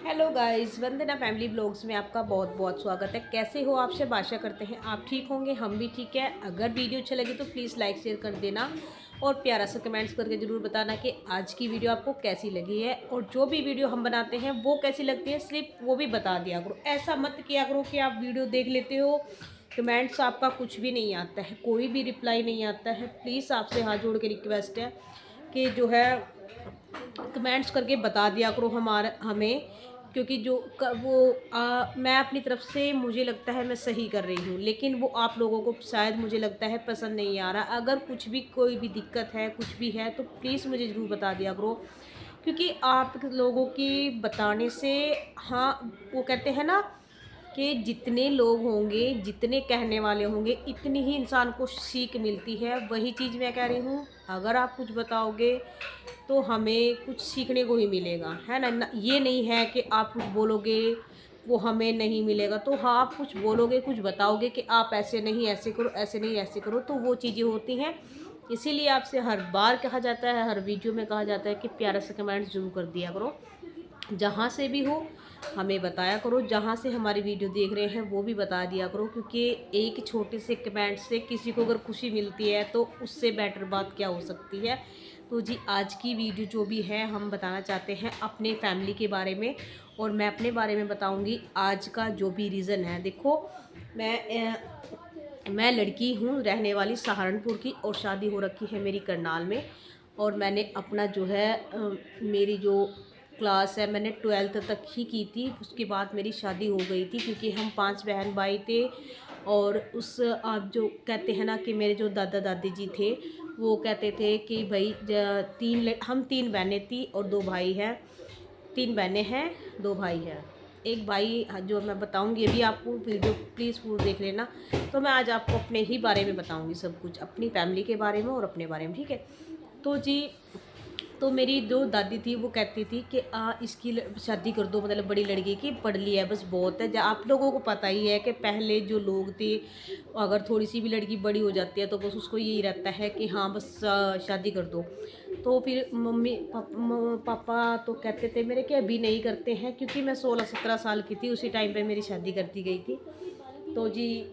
Hello guys, वंदना family blogs में आपका बहुत बहुत स्वागत है। कैसे हो आप सब? आशा करते हैं आप ठीक होंगे, हम भी ठीक है। अगर वीडियो अच्छा लगे तो प्लीज़ लाइक शेयर कर देना और प्यारा सा कमेंट्स करके ज़रूर बताना कि आज की वीडियो आपको कैसी लगी है। और जो भी वीडियो हम बनाते हैं वो कैसी लगती है सिर्फ वो भी बता दिया करो। ऐसा मत किया करो कि आप वीडियो देख लेते हो, कमेंट्स आपका कुछ भी नहीं आता है, कोई भी रिप्लाई नहीं आता है। प्लीज़ आपसे हाथ जोड़ के रिक्वेस्ट है कि जो है कमेंट्स करके बता दिया करो हमें, क्योंकि जो मैं अपनी तरफ से मुझे लगता है मैं सही कर रही हूँ, लेकिन वो आप लोगों को शायद मुझे लगता है पसंद नहीं आ रहा। अगर कुछ भी कोई भी दिक्कत है, कुछ भी है, तो प्लीज़ मुझे ज़रूर बता दिया करो, क्योंकि आप लोगों की बताने से, हाँ, वो कहते हैं ना कि जितने लोग होंगे, जितने कहने वाले होंगे, इतनी ही इंसान को सीख मिलती है। वही चीज़ मैं कह रही हूँ, अगर आप कुछ बताओगे तो हमें कुछ सीखने को ही मिलेगा, है ना? ये नहीं है कि आप कुछ बोलोगे वो हमें नहीं मिलेगा। तो हाँ, आप कुछ बोलोगे, कुछ बताओगे कि आप ऐसे नहीं ऐसे करो, ऐसे नहीं ऐसे करो, तो वो चीज़ें होती हैं। इसीलिए आपसे हर बार कहा जाता है, हर वीडियो में कहा जाता है कि प्यारा सा कमेंट ज़रूर कर दिया करो। जहाँ से भी हो हमें बताया करो, जहाँ से हमारी वीडियो देख रहे हैं वो भी बता दिया करो, क्योंकि एक छोटे से कमेंट से किसी को अगर खुशी मिलती है तो उससे बेटर बात क्या हो सकती है। तो जी, आज की वीडियो जो भी है हम बताना चाहते हैं अपने फैमिली के बारे में, और मैं अपने बारे में बताऊंगी आज का जो भी रीज़न है। देखो, मैं लड़की हूँ, रहने वाली सहारनपुर की, और शादी हो रखी है मेरी करनाल में। और मैंने अपना जो है मेरी जो क्लास है मैंने 12th तक ही की थी। उसके बाद मेरी शादी हो गई थी, क्योंकि हम 5 बहन भाई थे। और उस आप जो कहते हैं ना कि मेरे जो दादा दादी जी थे वो कहते थे कि भाई हम 3 बहनें थी और 2 भाई हैं। 3 बहनें हैं, 2 भाई हैं। एक भाई जो मैं बताऊंगी अभी आपको, वीडियो प्लीज़ पूरी देख लेना। तो मैं आज आपको अपने ही बारे में बताऊंगी, सब कुछ अपनी फैमिली के बारे में और अपने बारे में, ठीक है? तो जी, तो मेरी जो दादी थी वो कहती थी कि इसकी शादी कर दो, मतलब बड़ी लड़की की, पढ़ ली है बस बहुत है। आप लोगों को पता ही है कि पहले जो लोग थे, अगर थोड़ी सी भी लड़की बड़ी हो जाती है तो बस उसको यही रहता है कि हाँ बस शादी कर दो। तो फिर पापा तो कहते थे मेरे कि अभी नहीं करते हैं, क्योंकि मैं 16-17 साल की थी उसी टाइम पे मेरी शादी कर दी गई थी। तो जी,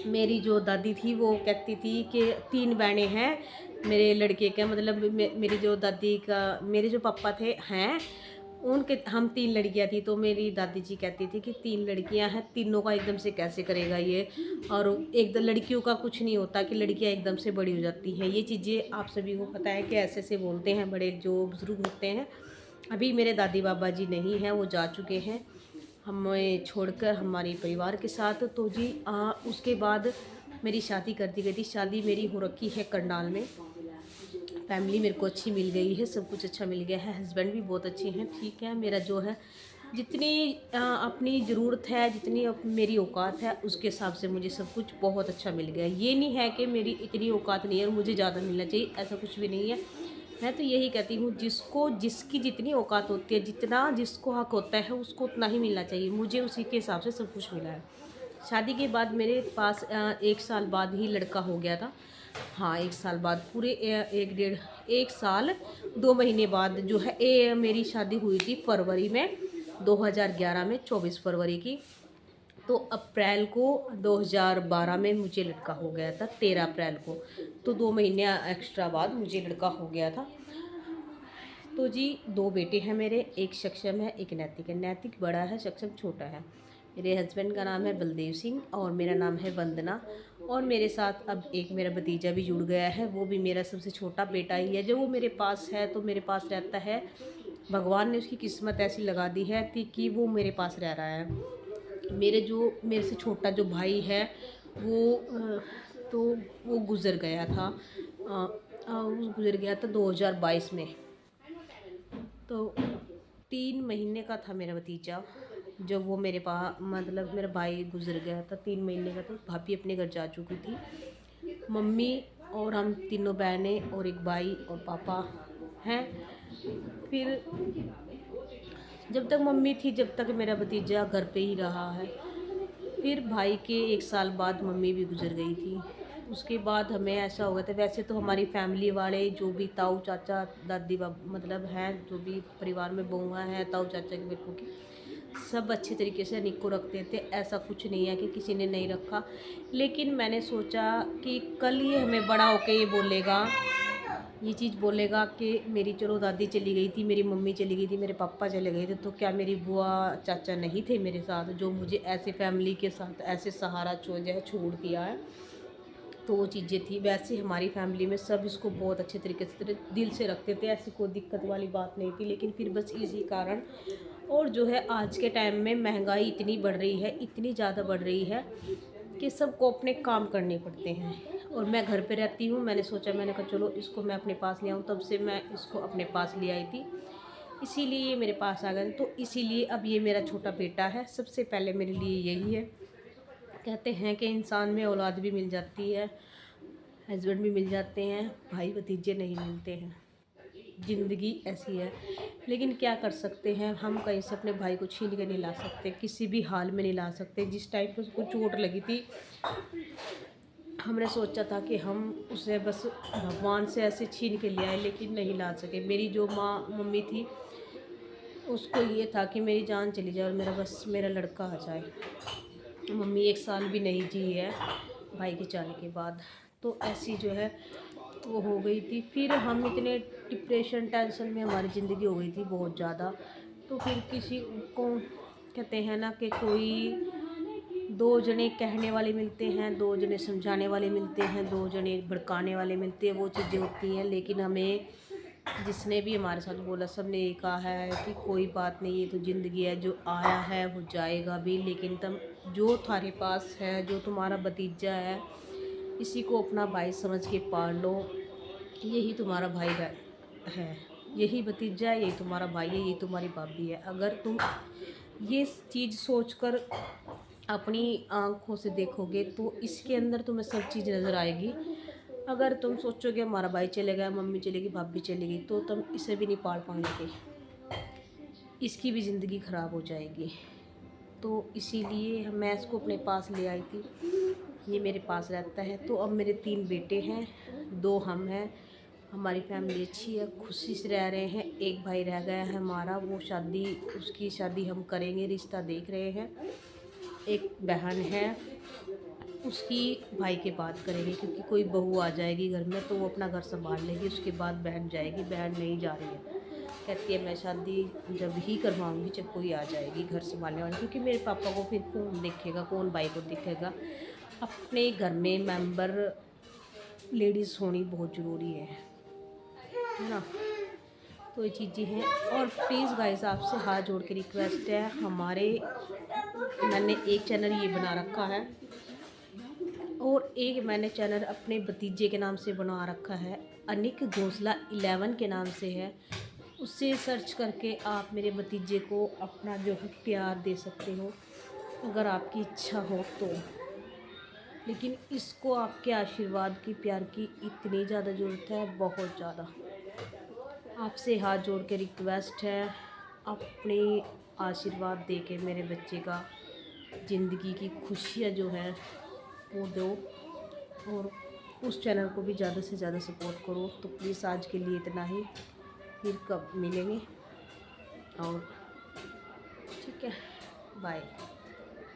मेरी जो दादी थी वो कहती थी कि 3 बहनें हैं मेरे लड़के के, मतलब मेरी जो दादी का, मेरे जो पापा थे हैं उनके, हम 3 लड़कियां थी। तो मेरी दादी जी कहती थी कि 3 लड़कियां हैं, तीनों का एकदम से कैसे करेगा ये। और एक लड़कियों का कुछ नहीं होता कि लड़कियां एकदम से बड़ी हो जाती हैं। ये चीज़ें आप सभी को पता है कि ऐसे ऐसे बोलते हैं बड़े जो बुज़ुर्ग होते हैं। अभी मेरे दादी बाबा जी नहीं हैं, वो जा चुके हैं हमें छोड़कर हमारे परिवार के साथ। तो जी, उसके बाद मेरी शादी कर दी गई थी। शादी मेरी हो रखी है करनाल में। फैमिली मेरे को अच्छी मिल गई है, सब कुछ अच्छा मिल गया है, हस्बैंड भी बहुत अच्छे हैं, ठीक है। मेरा जो है जितनी अपनी ज़रूरत है, जितनी मेरी औकात है, उसके हिसाब से मुझे सब कुछ बहुत अच्छा मिल गया है। ये नहीं है कि मेरी इतनी औकात नहीं है और मुझे ज़्यादा मिलना चाहिए, ऐसा कुछ भी नहीं है। मैं तो यही कहती हूँ, जिसको जिसकी जितनी औकात होती है, जितना जिसको हक होता है उसको उतना ही मिलना चाहिए। मुझे उसी के हिसाब से सब कुछ मिला है। शादी के बाद मेरे पास 1 साल बाद ही लड़का हो गया था। हाँ, 1 साल बाद, पूरे 1 साल 2 महीने बाद जो है मेरी शादी हुई थी फरवरी में, 2011 में, 24 फरवरी की। तो अप्रैल को 2012 में मुझे लड़का हो गया था, 13 अप्रैल को। तो 2 महीने एक्स्ट्रा बाद मुझे लड़का हो गया था। तो जी, 2 बेटे हैं मेरे, एक सक्षम है, एक नैतिक है। नैतिक बड़ा है, सक्षम छोटा है। मेरे हस्बैंड का नाम है बलदेव सिंह और मेरा नाम है वंदना। और मेरे साथ अब एक मेरा भतीजा भी जुड़ गया है, वो भी मेरा सबसे छोटा बेटा ही है। जो वो मेरे पास है तो मेरे पास रहता है। भगवान ने उसकी किस्मत ऐसी लगा दी है कि वो मेरे पास रह रहा है। मेरे से छोटा जो भाई है वो तो वो गुज़र गया था, वो गुज़र गया था 2022 में। तो 3 महीने का था मेरा भतीजा जब वो मेरे पास, मतलब मेरा भाई गुजर गया था। 3 महीने का, तो भाभी अपने घर जा चुकी थी। मम्मी और हम तीनों बहनें और एक भाई और पापा हैं। फिर जब तक मम्मी थी, जब तक मेरा भतीजा घर पे ही रहा है। फिर भाई के 1 साल बाद मम्मी भी गुजर गई थी। उसके बाद हमें ऐसा हो गया था, वैसे तो हमारी फैमिली वाले जो भी ताऊ चाचा दादी मतलब हैं, जो भी परिवार में बहुआँ हैं, ताऊ चाचा की बेटों की, सब अच्छे तरीके से अनिक को रखते थे। ऐसा कुछ नहीं है कि किसी ने नहीं रखा। लेकिन मैंने सोचा कि कल ये हमें बड़ा होके ये चीज़ बोलेगा कि मेरी चलो दादी चली गई थी, मेरी मम्मी चली गई थी, मेरे पापा चले गए थे, तो क्या मेरी बुआ चाचा नहीं थे मेरे साथ, जो मुझे ऐसे फैमिली के साथ ऐसे सहारा छोड़ दिया है। तो वो चीज़ें थी। वैसे हमारी फैमिली में सब इसको बहुत अच्छे तरीके से दिल से रखते थे, ऐसी कोई दिक्कत वाली बात नहीं थी। लेकिन फिर बस इसी कारण, और जो है आज के टाइम में महंगाई इतनी बढ़ रही है, इतनी ज़्यादा बढ़ रही है कि सबको अपने काम करने पड़ते हैं। और मैं घर पे रहती हूँ, मैंने सोचा, मैंने कहा चलो इसको मैं अपने पास ले आऊँ, तब से मैं इसको अपने पास ले आई थी, इसीलिए ये मेरे पास आ गया। तो इसीलिए अब ये मेरा छोटा बेटा है, सबसे पहले मेरे लिए यही है। कहते हैं कि इंसान में औलाद भी मिल जाती है, हस्बैंड भी मिल जाते हैं, भाई भतीजे नहीं मिलते हैं। ज़िंदगी ऐसी है, लेकिन क्या कर सकते हैं, हम कहीं से अपने भाई को छीन के नहीं ला सकते, किसी भी हाल में नहीं ला सकते। जिस टाइम पे उसको चोट लगी थी, हमने सोचा था कि हम उसे बस भगवान से ऐसे छीन के ले आए, लेकिन नहीं ला सके। मेरी जो मम्मी थी, उसको ये था कि मेरी जान चली जाए और मेरा लड़का आ जाए। मम्मी 1 साल भी नहीं जी है भाई के जाने के बाद। तो ऐसी जो है वो हो गई थी। फिर हम इतने डिप्रेशन टेंशन में हमारी ज़िंदगी हो गई थी बहुत ज़्यादा। तो फिर किसी को कहते हैं ना कि कोई 2 जने कहने वाले मिलते हैं, 2 जने समझाने वाले मिलते हैं, 2 जने भड़काने वाले मिलते हैं, वो चीज़ें होती हैं। लेकिन हमें जिसने भी हमारे साथ बोला, सब ने ये कहा है कि कोई बात नहीं, ये तो ज़िंदगी है, जो आया है वो जाएगा भी। लेकिन तुम जो तुम्हारे पास है, जो तुम्हारा भतीजा है, इसी को अपना भाई समझ के पाल लो। यही तुम्हारा भाई है, यही भतीजा है, यही तुम्हारा भाई है, यही तुम्हारी भाभी है। अगर तुम ये चीज़ सोचकर अपनी आँखों से देखोगे तो इसके अंदर तुम्हें सब चीज़ नज़र आएगी। अगर तुम सोचोगे हमारा भाई चले गया, मम्मी चली गई, भाभी चली गई, तो तुम इसे भी नहीं पाल पाओगे, इसकी भी ज़िंदगी ख़राब हो जाएगी। तो इसीलिए मैं इसको अपने पास ले आई थी, ये मेरे पास रहता है। तो अब मेरे 3 बेटे हैं, 2 हम हैं, हमारी फैमिली अच्छी है, खुशी से रह रहे हैं। एक भाई रह गया है हमारा, वो उसकी शादी हम करेंगे, रिश्ता देख रहे हैं। एक बहन है, उसकी भाई के बाद करेंगे, क्योंकि कोई बहू आ जाएगी घर में तो वो अपना घर संभाल लेगी, उसके बाद बहन जाएगी। बहन नहीं जा रही है, कहती है मैं शादी जब ही करवाऊँगी जब कोई आ जाएगी घर संभालने वाली, क्योंकि मेरे पापा को फिर कौन देखेगा, कौन भाई को देखेगा। अपने घर में मेंबर लेडीज़ होनी बहुत ज़रूरी है ना। तो ये चीज़ें हैं। और प्लीज़ गाइस, आपसे हाथ जोड़ के रिक्वेस्ट है, मैंने एक चैनल ये बना रखा है और एक मैंने चैनल अपने भतीजे के नाम से बना रखा है, अनिक घोंसला 11 के नाम से है। उससे सर्च करके आप मेरे भतीजे को अपना जो है प्यार दे सकते हो, अगर आपकी इच्छा हो तो। लेकिन इसको आपके आशीर्वाद की, प्यार की इतनी ज़्यादा ज़रूरत है, बहुत ज़्यादा। आपसे हाथ जोड़ के रिक्वेस्ट है, अपने आशीर्वाद दे के मेरे बच्चे का ज़िंदगी की खुशियाँ जो है वो दो, और उस चैनल को भी ज़्यादा से ज़्यादा सपोर्ट करो। तो प्लीज़ आज के लिए इतना ही, फिर कब मिलेंगे, और ठीक है, बाय।